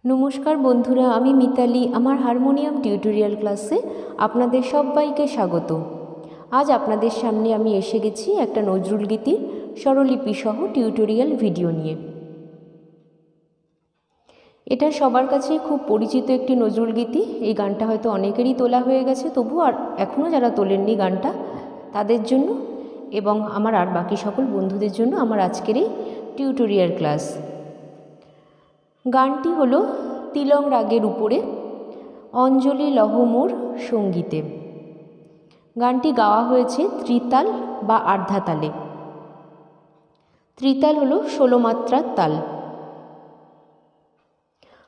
নমস্কার বন্ধুরা, আমি মিতালি। আমার হারমোনিয়াম টিউটোরিয়াল ক্লাসে আপনাদের সবাইকে স্বাগত। আজ আপনাদের সামনে আমি এসে গেছি একটা নজরুল গীতির স্বরলিপি সহ টিউটোরিয়াল ভিডিও নিয়ে। এটা সবার কাছে খুব পরিচিত একটি নজরুল গীতি। এই গানটা হয়তো অনেকেরই তোলা হয়ে গেছে, তবু আর এখনও যারা তোলেননি গানটা তাদের জন্য এবং আমার আর বাকি সকল বন্ধুদের জন্য আমার আজকের এই টিউটোরিয়াল ক্লাস। গানটি হলো তিলং রাগের উপরে অঞ্জলি লহ মোর সঙ্গীতে। গানটি গাওয়া হয়েছে ত্রিতাল বা আর্ধাতালে। ত্রিতাল হলো 16 মাত্রার তাল।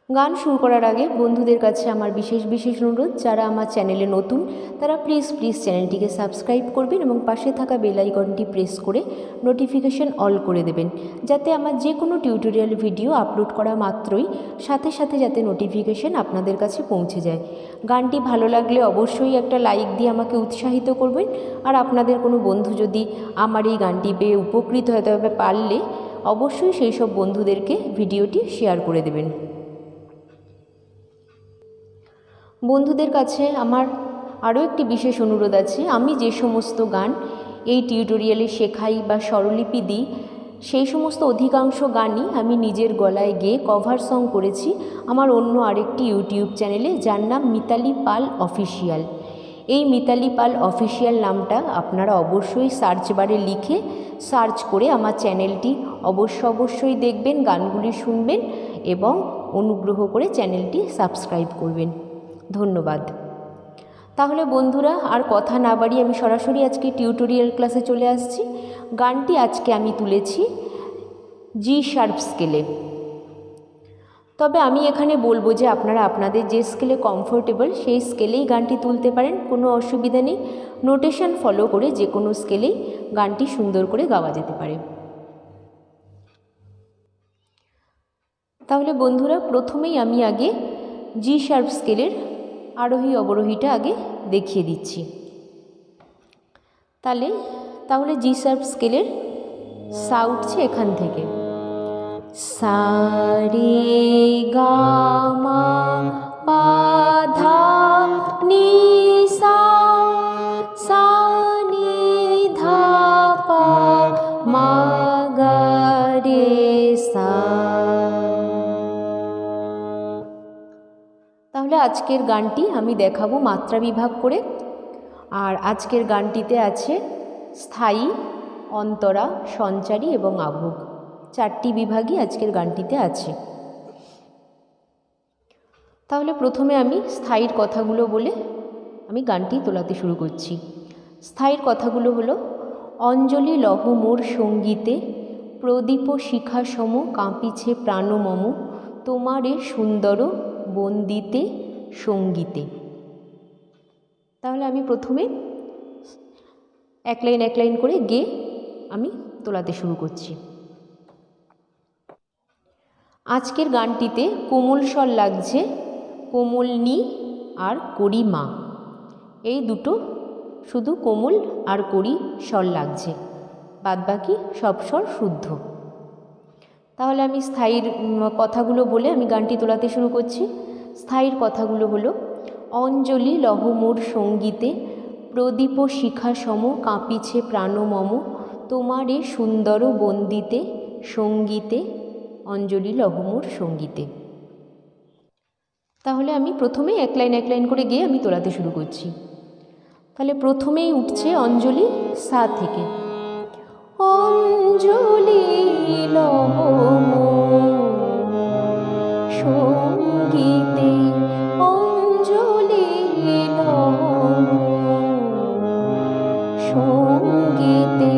গান শুরু করার আগে বন্ধুদের কাছে আমার বিশেষ অনুরোধ, যারা আমার চ্যানেলে নতুন তারা প্লিজ চ্যানেলটিকে সাবস্ক্রাইব করবেন এবং পাশে থাকা বেল আইকনটি প্রেস করে নোটিফিকেশন অল করে দেবেন, যাতে আমার যে কোনো টিউটোরিয়াল ভিডিও আপলোড করা মাত্রই সাথে যাতে নোটিফিকেশন আপনাদের কাছে পৌঁছে যায়। গানটি ভালো লাগলে অবশ্যই একটা লাইক দিয়ে আমাকে উৎসাহিত করবেন, আর আপনাদের কোনো বন্ধু যদি আমার এই গানটি পেয়ে উপকৃত হতে পারলে অবশ্যই সেই সব বন্ধুদেরকে ভিডিওটি শেয়ার করে দেবেন। বন্ধুদের কাছে আমার আরও একটি বিশেষ অনুরোধ আছে। আমি যে সমস্ত গান এই টিউটোরিয়ালে শেখাই বা স্বরলিপি দিই, সেই সমস্ত অধিকাংশ গানই আমি নিজের গলায় গেয়ে কভার সং করেছি আমার অন্য আরেকটি ইউটিউব চ্যানেলে, যার নাম মিতালি পাল অফিসিয়াল। এই মিতালি পাল অফিসিয়াল নামটা আপনারা অবশ্যই সার্চ বারে লিখে সার্চ করে আমার চ্যানেলটি অবশ্যই দেখবেন, গানগুলি শুনবেন এবং অনুগ্রহ করে চ্যানেলটি সাবস্ক্রাইব করবেন। ধন্যবাদ। তাহলে বন্ধুরা, আর কথা না বাড়িয়ে আমি সরাসরি আজকে টিউটোরিয়াল ক্লাসে চলে আসছি। গানটি আজকে আমি তুলেছি জি শার্প স্কেলে। তবে আমি এখানে বলবো যে আপনারা আপনাদের যে স্কেলে কমফোর্টেবল সেই স্কেলেই গানটি তুলতে পারেন, কোনো অসুবিধা নেই। নোটেশন ফলো করে যে কোনো স্কেলেই গানটি সুন্দর করে গাওয়া যেতে পারে। তাহলে বন্ধুরা, প্রথমেই আমি আগে জি শার্প স্কেলের আরোহী অবরোহীটা আগে দেখিয়ে দিচ্ছি। তাহলে জি শার্প স্কেলের সা উঠছে এখান থেকে, সা রে গা মা পা ধা নি সা, সা নি ধা পা মা গা রে সা। তাহলে আজকের গানটি আমি দেখাবো মাত্রা বিভাগ করে। আর আজকের গানটিতে আছে স্থায়ী, অন্তরা, সঞ্চারী এবং আভোগ, 4টি বিভাগই আজকের গানটিতে আছে। তাহলে প্রথমে আমি স্থায়ীর কথাগুলো বলে আমি গানটি তোলাতে শুরু করছি। স্থায়ীর কথাগুলো হলো, অঞ্জলি লহ মোর সঙ্গীতে, প্রদীপ শিখা সম কাঁপিছে প্রাণ মম, তোমারে সুন্দর বন্দিতে সঙ্গীতে। তাহলে আমি প্রথমে এক লাইন করে গেয়ে আমি তোলাতে শুরু করছি। আজকের গানটিতে কোমল স্বর লাগছে কোমল নি আর করি মা, এই দুটো শুধু কোমল আর করি স্বর লাগছে, বাদবাকি সব স্বর শুদ্ধ। তাহলে আমি স্থায়ীর কথাগুলো বলে আমি গানটি তোলাতে শুরু করছি। স্থায়ীর কথাগুলো হলো, অঞ্জলি লহ মোর সঙ্গীতে, প্রদীপ শিখা সম কাঁপিছে প্রাণ মম, তোমারে সুন্দর বন্দিতে সঙ্গীতে, অঞ্জলি লহ মোর সঙ্গীতে। তাহলে আমি প্রথমে এক লাইন করে গিয়ে আমি তোলাতে শুরু করছি। তাহলে প্রথমেই উঠছে অঞ্জলি সা থেকে, অঞ্জলি লহ মোর সঙ্গীতে, অঞ্জলি লহ মোর সঙ্গীতে।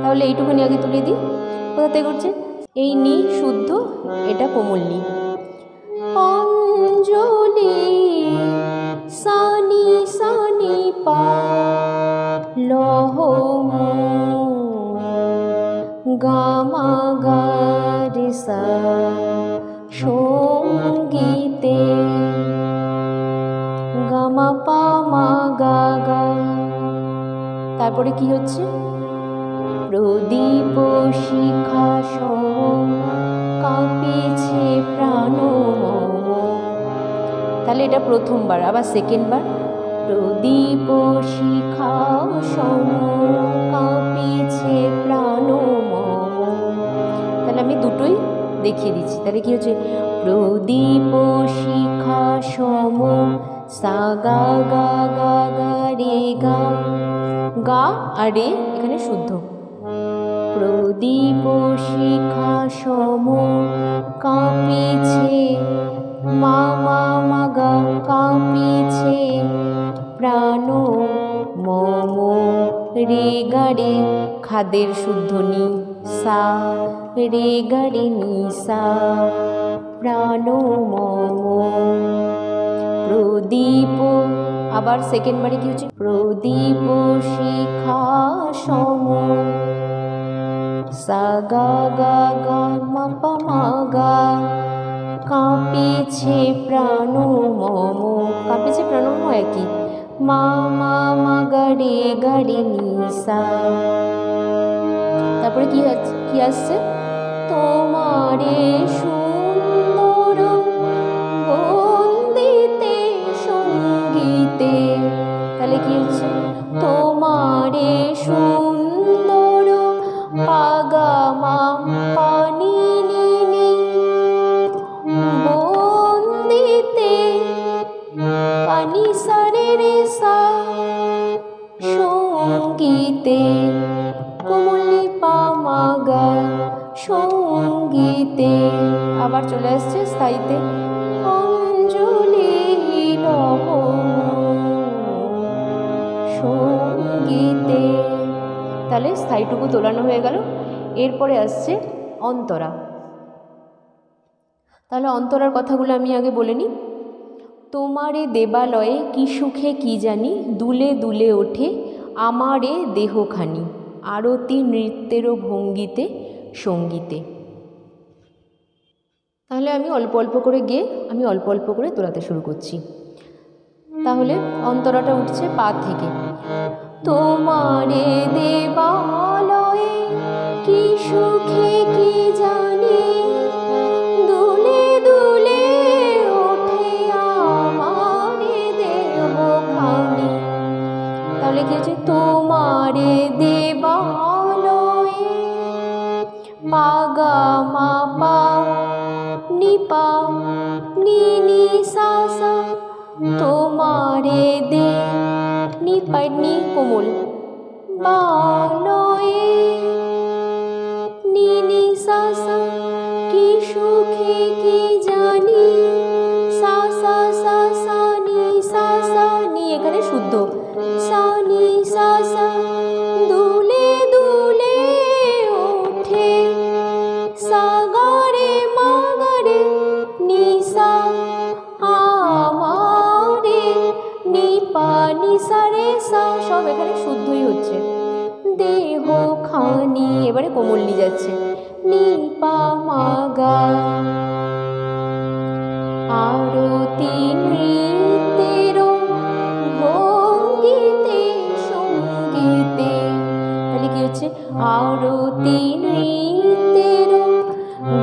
তাহলে এইটুখানি আগে তুলে দিই। কোথা থেকে উঠছে? এই নি শুদ্ধ, এটা কোমল নি। অঞ্জলি সানি সানি পা লহ মোর গামা গা রে সা সঙ্গীতে, গামা পা মা গা গা। তারপরে কি হচ্ছে? প্রদীপ শিখা সম কাঁপিছে প্রাণ মম, তাহলে এটা প্রথমবার। আবার সেকেন্ডবার, প্রদীপ শিখা সম কাঁপিছে প্রাণ মম। তাহলে আমি দুটোই দেখিয়ে দিচ্ছি। তাহলে কি হচ্ছে, প্রদীপ শিখা সম সা গা গা গা গা রে গা, গা আর রে এখানে শুদ্ধ। প্রদীপ শিখা সম কাঁপিছে মা মা মা গা, কাঁপিছে প্রাণ মম রে গা রে, খাদের শুদ্ধ নি সা রে গা রে নি সা, প্রাণ মম। প্রদীপ, আবার সেকেন্ডবারে কি হচ্ছে, প্রদীপ শিখা সম সা গা গা গা মা পা মা গা, কাঁপিছে প্রাণ মম, কাঁপিছে প্রাণ মম একই, মা মা মা গা রে নি সা। তারপরে কি আসছে, তোমারে সুন্দর বন্দিতে সঙ্গীতে। তাহলে কি হচ্ছে, তোমারে সুন্দর পাগা মা পানি নি বন্দিতে পানি সারে রে সা সঙ্গীতে, কোমলি পা মা গা সঙ্গীতে। আবার চলে আসছে স্থায়ীতে, অঞ্জলি লব সঙ্গীতে। তাহলে স্থায়ীটুকু তোলানো হয়ে গেল। এরপরে আসছে অন্তরা। তাহলে অন্তরার কথাগুলো আমি আগে বলে নিই। তোমারে দেবালয়ে কি সুখে কি জানি, দুলে দুলে ওঠে আমারে দেহখানি, আরতি নৃত্যেরও ভঙ্গিতে সঙ্গীতে। তাহলে আমি অল্প অল্প করে গিয়ে আমি অল্প অল্প করে তোলাতে শুরু করছি। তাহলে অন্তরাটা উঠছে পা থেকে, তোমারে দেবালয়ে কি সুখে কি জানি, দুলে দুলে ওঠে আমারে দেহখানি। তাহলে কি হচ্ছে, তোমারে দেবালয়ে পা গা মা পা নি পা নি নি সা সা, তোমারে দে নি পা নি কোমল বালয়ে নি নি সা সা, কি সুখে কি জানি সা সা সা সা নি সা সা নি এখানে শুদ্ধ সা নি সা সা, দুলে দুলে ওঠে সা গা রে মা গা রে নি সা, আমারে নি পা নি সা রে সা, সব এখানে শুদ্ধই হচ্ছে। দেহ খানি এবারে কোমল যাচ্ছে, নি পা মা গা, আরতি নৃত্যের ভঙ্গিতে সঙ্গীতে। তাহলে কি হচ্ছে, আরতি নৃত্যের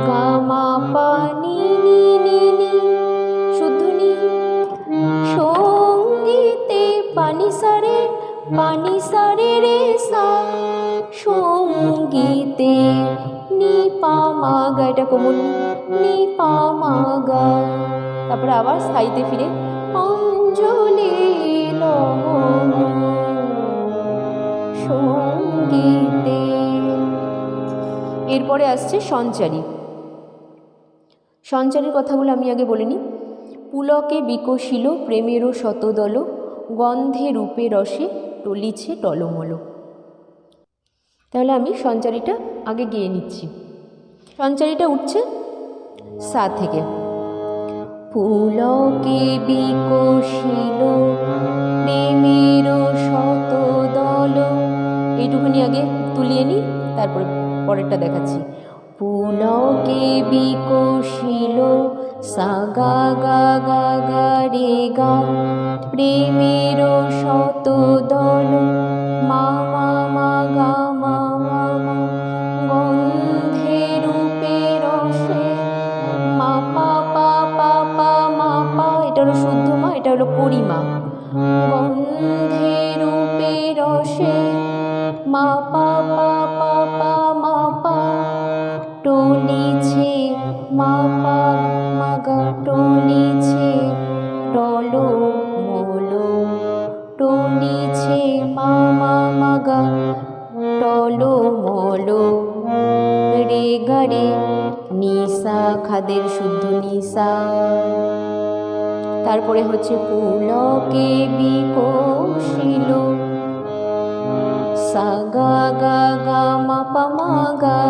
গা মা পা নি নি নি নি শুদ্ধ নি, সঙ্গীতে পানি সারে রে সা, সঙ্গীতে নি পা মা গা, এটা কোমল নি পা মা গা। তারপরে আবার স্থায়ীতে ফিরে, অঞ্জলি লব সঙ্গীতে। এরপরে আসছে সঞ্চারী। সঞ্চারীর কথাগুলো আমি আগে বলে নিই। পুলকে বিকশিল প্রেমেরও শতদল, গন্ধে রূপে রসে টলিছে টলমল। তাহলে আমি সঞ্চারীটা আগে গেয়ে নিচ্ছি। সঞ্চারীটা উঠছে সা থেকে, পুলকে বিকশিল প্রেমেরও শতদল, এইটুকুনি আগে তুলিয়ে নিই, তারপরে পরেরটা দেখাচ্ছি। পুলকে বিকশিল সা গা গা গা গা রে গা, প্রেমেরও শতদল মা মা মা গা মা মা মা, গন্ধে রূপে রসে মা পা পা পা পা মা পা, এটারও শুদ্ধ এটা হলো করিমা। গন্ধে রূপে রসে মা পা পা পা পা মা পা, টলিছে মা পা মা গা, টলিছে টলো মলো, টলিছে মা মা মা গা, টলো মলো, রে গা রে নিসা, খাদের শুদ্ধ নিসা। তারপরে হচ্ছে পুলকে বিকশিল, সা গা গা গা মা পা মা গা,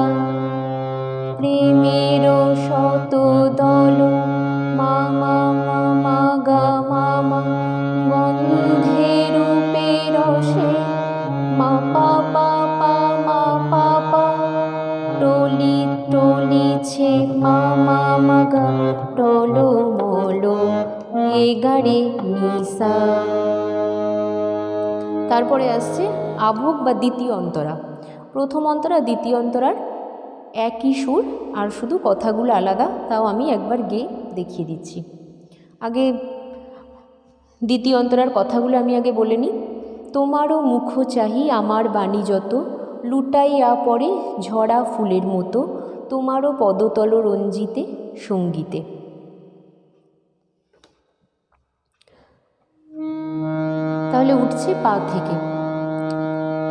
প্রেমের শত দল মা মা মা মা গা মা মা, গন্ধে রূপে রসে মা পা পা পা মা পা পা, টলিছে মা মা মা গা, টলো মলো, এ গা রে নিসা। তারপরে আসছে আভোগ বা দ্বিতীয় অন্তরা। প্রথম অন্তরা দ্বিতীয় অন্তরার একই সুর, আর শুধু কথাগুলো আলাদা, তাও আমি একবার গেয়ে দেখিয়ে দিচ্ছি। আগে দ্বিতীয় অন্তরার কথাগুলো আমি আগে বলে নিই। তোমারও মুখ চাহি আমার বাণী যত, লুটাইয়া পড়ে ঝরা ফুলের মতো, তোমারও পদতল রঞ্জিতে সঙ্গীতে। তাহলে উঠছে পা থেকে।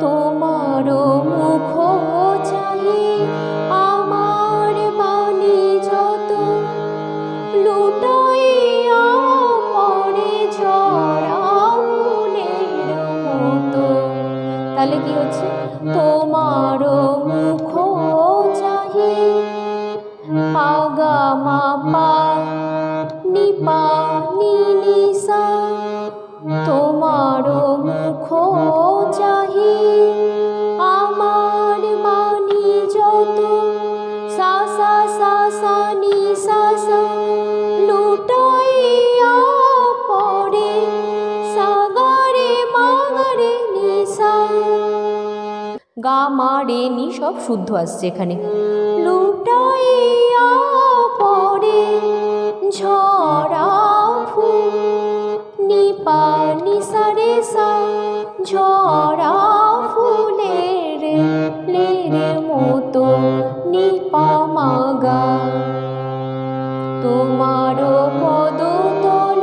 তোমারও মুখ চাহি আমার বাণী যত, লুটাইয়া পড়ে ঝরা ফুলের মতো। তাহলে কি হচ্ছে? তোমারও মুখ চাহি পা গা মা পা নি পা নি নি সা, তোমারও মুখ চাহি আমার বাণী যত, সা সা সা সা নি সা সা, লুটাইয়া পড়ে সা গা রে মা গা রে নি সা। গা মা রে নি সব শুদ্ধ আসছে এখানে। লুটাইয়া পড়ে ঝরা ফুল নি পা নি সা রে সা, ঝরা ফুলের লের মতো নি পা মা গা, তোমারও পদতল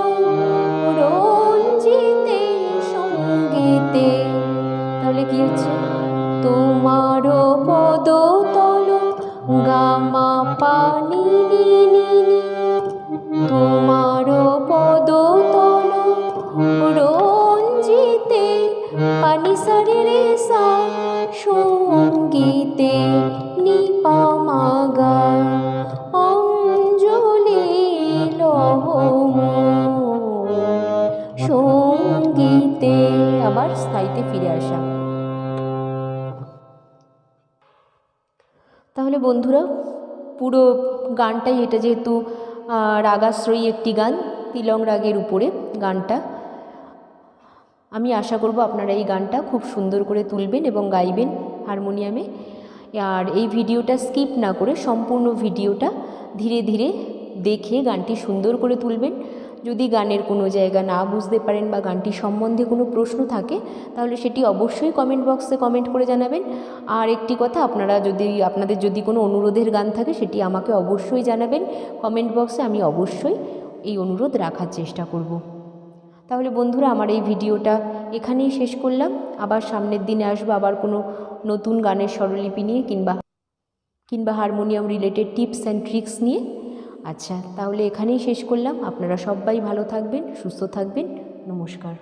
রঞ্জিতে সঙ্গীতে। তাহলে কি হচ্ছে? তোমারও পদতল গা মা পা নি নি নি নি, তোমারও পদতল রঞ্জিতে পানি সা রে রে সা, সঙ্গীতে নি পা মা গা, অঞ্জলি লহ সঙ্গীতে। আবার স্থায়ীতে ফিরে আসা। তাহলে বন্ধুরা, পুরো গানটাই এটা যেহেতু রাগাশ্রয়ী একটি গান, তিলং রাগের উপরে গানটা, আমি আশা করব আপনারা এই গানটা খুব সুন্দর করে তুলবেন এবং গাইবেন হারমোনিয়ামে। আর এই ভিডিওটা স্কিপ না করে সম্পূর্ণ ভিডিওটা ধীরে ধীরে দেখে গানটি সুন্দর করে তুলবেন। যদি গানের কোনো জায়গা না বুঝতে পারেন বা গানটি সম্বন্ধে কোনো প্রশ্ন থাকে, তাহলে সেটি অবশ্যই কমেন্ট বক্সে কমেন্ট করে জানাবেন। আর একটি কথা, আপনাদের যদি কোনো অনুরোধের গান থাকে, সেটি আমাকে অবশ্যই জানাবেন কমেন্ট বক্সে। আমি অবশ্যই এই অনুরোধ রাখার চেষ্টা করব। তাহলে বন্ধুরা, আমার এই ভিডিওটা এখানেই শেষ করলাম। আবার সামনের দিনে আসবো আবার কোনো নতুন গানের স্বরলিপি নিয়ে, কিংবা harmonium related tips and tricks নিয়ে। আচ্ছা, তাহলে এখানেই শেষ করলাম। আপনারা সবাই ভালো থাকবেন, সুস্থ থাকবেন। নমস্কার।